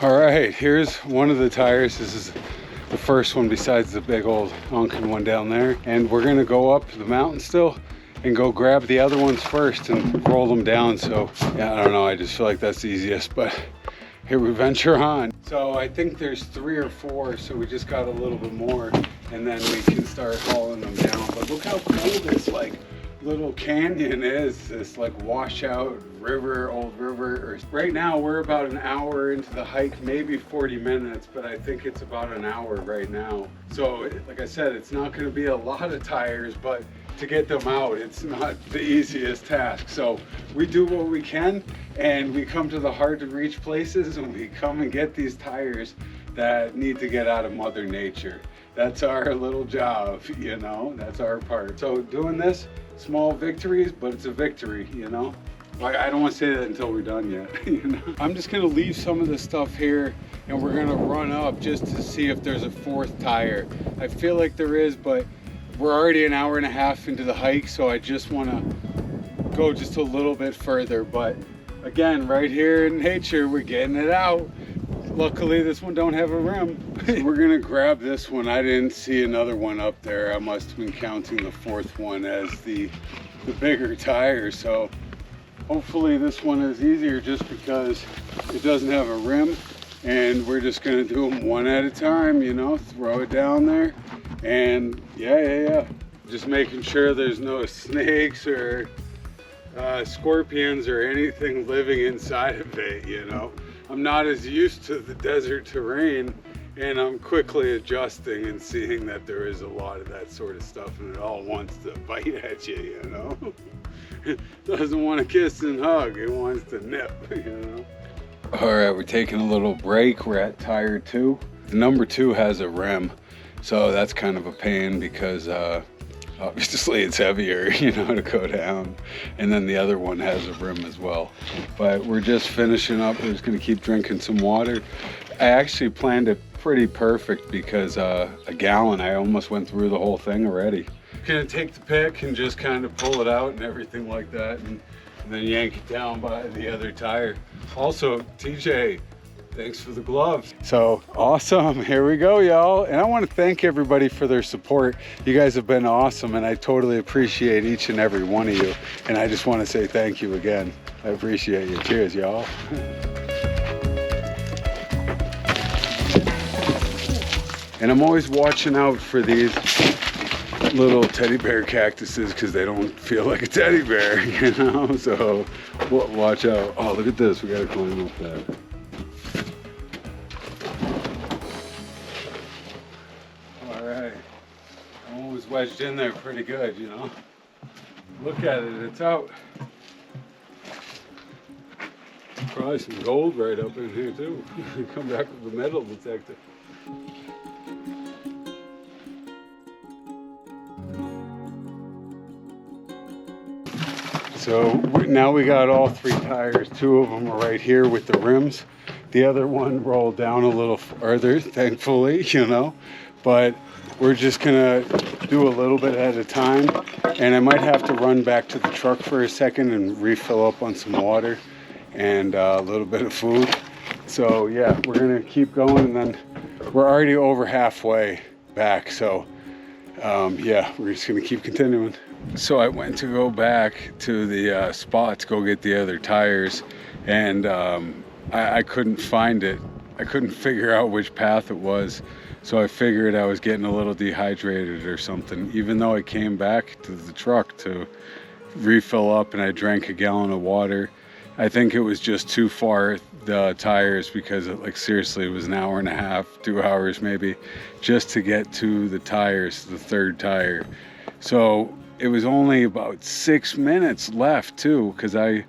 All right, here's one of the tires. This is the first one besides the big old honking one down there. And we're gonna go up the mountain still and go grab the other ones first and roll them down. So yeah, I don't know, I just feel like that's the easiest, but here we venture on. So I think there's 3 or 4, so we just got a little bit more and then we can start hauling them down. But look how cool this like little canyon is, this like washout river, old river. Right now we're about an hour into the hike, maybe 40 minutes, but I think it's about an hour right now. So like I said, it's not going to be a lot of tires, but to get them out, it's not the easiest task. So we do what we can, and we come to the hard to reach places, and we come and get these tires that need to get out of Mother Nature. That's our little job, you know, that's our part. So doing this, small victories, but it's a victory, you know. I don't want to say that until we're done yet. You know? I'm just going to leave some of the stuff here and we're going to run up just to see if there's a 4th tire. I feel like there is, but we're already an hour and a half into the hike, so I just want to go just a little bit further. But again, right here in nature, we're getting it out. Luckily, this one don't have a rim. So we're going to grab this one. I didn't see another one up there. I must have been counting the 4th one as the bigger tire. So hopefully this one is easier just because it doesn't have a rim, and we're just going to do them one at a time, you know, throw it down there. And yeah. Just making sure there's no snakes or scorpions or anything living inside of it, you know. I'm not as used to the desert terrain, and I'm quickly adjusting and seeing that there is a lot of that sort of stuff, and it all wants to bite at you, you know. It doesn't want to kiss and hug, it wants to nip, you know. All right, we're taking a little break. We're at tire 2. The number 2 has a rim, so that's kind of a pain because obviously it's heavier, you know, to go down. And then the other one has a rim as well. But we're just finishing up. We're just gonna keep drinking some water. I actually planned it pretty perfect because a gallon, I almost went through the whole thing already. Gonna take the pick and just kind of pull it out and everything like that, and then yank it down by the other tire. Also, TJ, thanks for the gloves. So awesome, here we go, y'all. And I want to thank everybody for their support. You guys have been awesome, and I totally appreciate each and every one of you. And I just want to say thank you again. I appreciate you. Cheers, y'all. And I'm always watching out for these little teddy bear cactuses because they don't feel like a teddy bear, you know? So watch out. Oh, look at this. We got to climb up that. Wedged in there pretty good, you know. Look at it, it's out. Probably some gold right up in here too. Come back with a metal detector. So now we got all 3 tires. 2 of them are right here with the rims. The other one rolled down a little further, thankfully, you know. But we're just gonna do a little bit at a time, and I might have to run back to the truck for a second and refill up on some water and a little bit of food. So yeah, we're gonna keep going, and then we're already over halfway back. So yeah, we're just gonna keep continuing. So I went to go back to the spot to go get the other tires, and I couldn't find it. I couldn't figure out which path it was. So I figured I was getting a little dehydrated or something, even though I came back to the truck to refill up and I drank a gallon of water. I think it was just too far, the tires, because like seriously, it was an hour and a half, 2 hours maybe, just to get to the tires, the 3rd tire. So it was only about 6 minutes left too, because I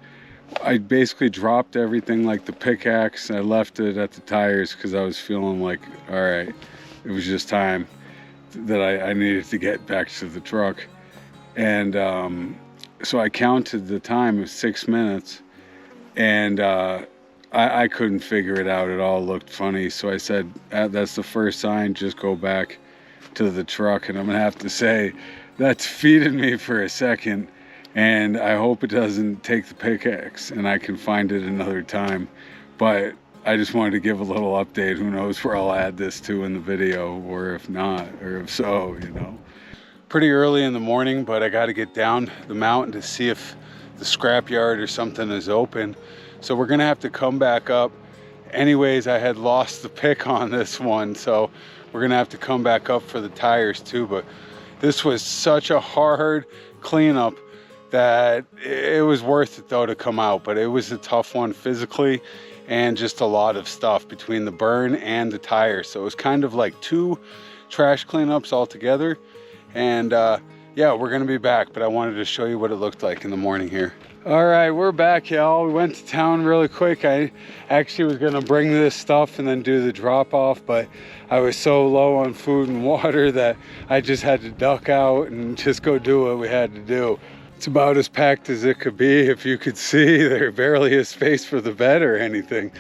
basically dropped everything like the pickaxe. I left it at the tires because I was feeling like, all right, it was just time that I needed to get back to the truck. And so I counted the time, it was 6 minutes, and I couldn't figure it out. It all looked funny. So I said, that's the first sign, just go back to the truck. And I'm gonna have to say, that defeated me for a second. And I hope it doesn't take the pickaxe and I can find it another time. But I just wanted to give a little update. Who knows where I'll add this to in the video, or if not, or if so, you know. Pretty early in the morning, but I got to get down the mountain to see if the scrapyard or something is open. So we're gonna have to come back up. Anyways, I had lost the pick on this one, so we're gonna have to come back up for the tires too. But this was such a hard cleanup that it was worth it though to come out. But it was a tough one physically, and just a lot of stuff between the burn and the tires. So it was kind of like 2 trash cleanups all together. And yeah, we're gonna be back, but I wanted to show you what it looked like in the morning here. All right, we're back, y'all. We went to town really quick. I actually was gonna bring this stuff and then do the drop off, but I was so low on food and water that I just had to duck out and just go do what we had to do. It's about as packed as it could be. If you could see, there barely is space for the bed or anything.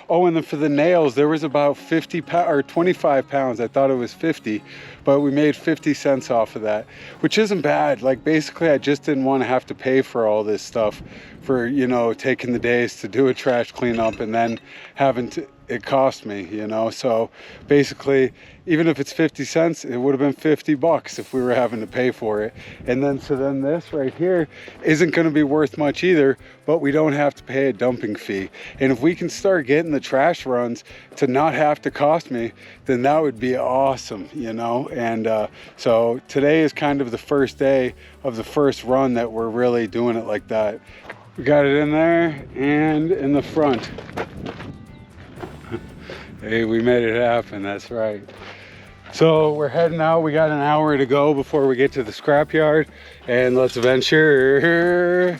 Oh, and then for the nails, there was about 50 pounds or 25 pounds. I thought it was 50, but we made 50 cents off of that, which isn't bad. Like basically, I just didn't want to have to pay for all this stuff for, you know, taking the days to do a trash cleanup and then having to, it cost me, you know. So basically, even if it's 50 cents, it would have been 50 bucks if we were having to pay for it. And then, so then this right here isn't going to be worth much either, but we don't have to pay a dumping fee. And if we can start getting the trash runs to not have to cost me, then that would be awesome, you know. And so today is kind of the first day of the first run that we're really doing it like that. We got it in there and in the front. Hey, we made it happen, that's right. So we're heading out. We got an hour to go before we get to the scrapyard, and let's venture.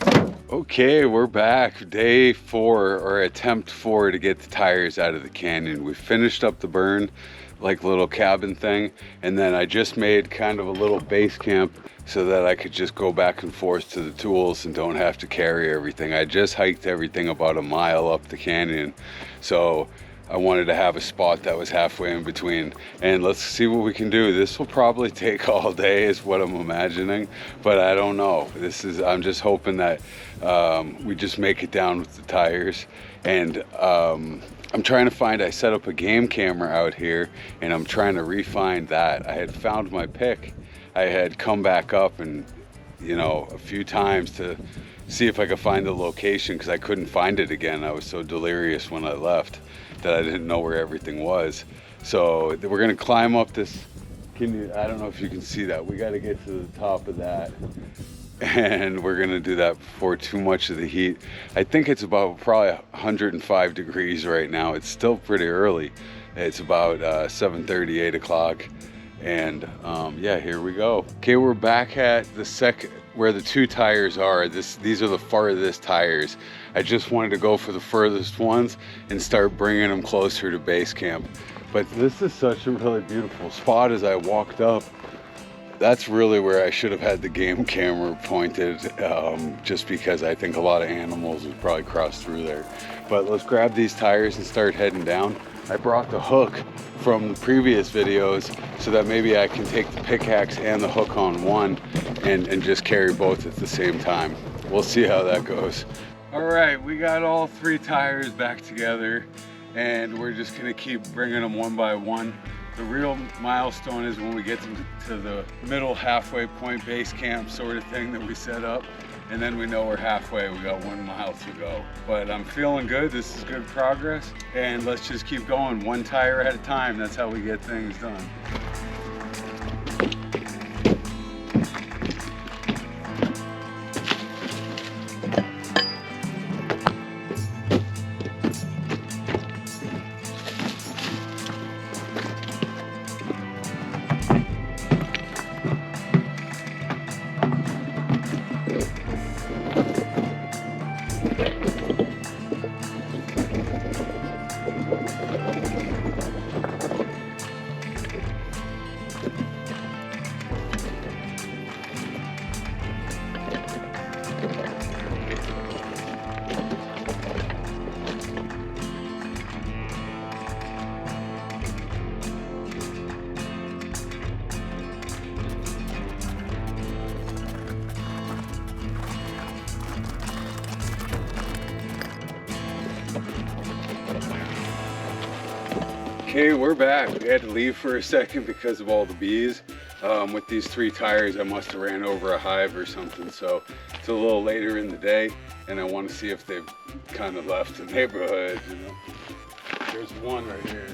Okay, we're back. Day 4, or attempt 4, to get the tires out of the canyon. We finished up the burn, like little cabin thing, and then I just made kind of a little base camp so that I could just go back and forth to the tools and don't have to carry everything. I just hiked everything about a mile up the canyon, so I wanted to have a spot that was halfway in between, and let's see what we can do. This will probably take all day is what I'm imagining, but I don't know. I'm just hoping that we just make it down with the tires. And I'm trying to find, I set up a game camera out here and I'm trying to refine that. I had found my pick. I had come back up and, you know, a few times to see if I could find the location, because I couldn't find it again. I was so delirious when I left that I didn't know where everything was. So we're gonna climb up this, I don't know if you can see that. We gotta get to the top of that. And we're gonna do that before too much of the heat. I think it's about probably 105 degrees right now. It's still pretty early. It's about 7:30, 8 o'clock. And yeah, here we go. Okay, we're back at the where the 2 tires are. These are the farthest tires. I just wanted to go for the furthest ones and start bringing them closer to base camp. But this is such a really beautiful spot. As I walked up, that's really where I should have had the game camera pointed, just because I think a lot of animals would probably cross through there. But let's grab these tires and start heading down. I brought the hook from the previous videos so that maybe I can take the pickaxe and the hook on one and just carry both at the same time. We'll see how that goes. All right, we got all 3 tires back together, and we're just gonna keep bringing them one by one. The real milestone is when we get to the middle halfway point base camp sort of thing that we set up, and then we know we're halfway. We got 1 mile to go. But I'm feeling good. This is good progress, and let's just keep going 1 tire at a time. That's how we get things done. Okay, we're back. We had to leave for a second because of all the bees. With these 3 tires, I must have ran over a hive or something, so it's a little later in the day, and I want to see if they've kind of left the neighborhood, you know. There's one right here.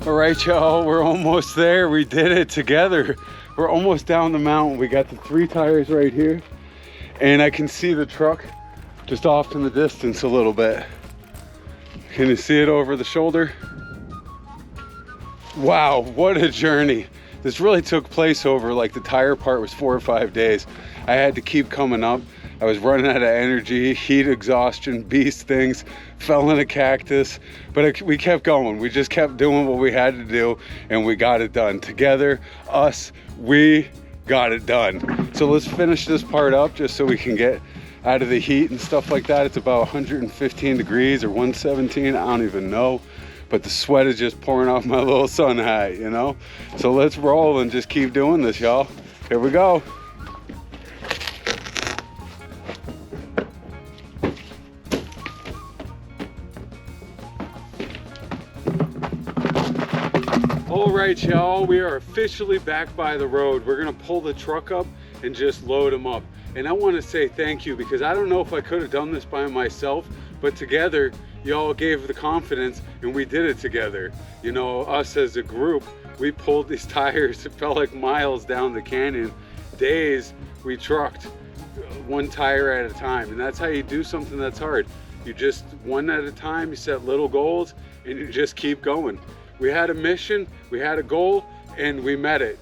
All right, y'all, we're almost there. We did it together. We're almost down the mountain. We got the 3 tires right here, and I can see the truck just off in the distance a little bit. Can you see it over the shoulder? Wow, what a journey. This really took place over, like, the tire part was 4 or 5 days. I had to keep coming up. I was running out of energy, heat exhaustion, bee stings, fell in a cactus, but we kept going. We just kept doing what we had to do, and we got it done. Together, we got it done. So let's finish this part up just so we can get out of the heat and stuff like that. It's about 115 degrees or 117, I don't even know. But the sweat is just pouring off my little sun hat, you know? So let's roll and just keep doing this, y'all. Here we go. All right, y'all, we are officially back by the road. We're gonna pull the truck up and just load them up. And I wanna say thank you, because I don't know if I could have done this by myself, but together, y'all gave the confidence and we did it together. You know, us as a group, we pulled these tires. It felt like miles down the canyon. Days we trucked 1 tire at a time. And that's how you do something that's hard. You just, one at a time, you set little goals and you just keep going. We had a mission, we had a goal, and we met it.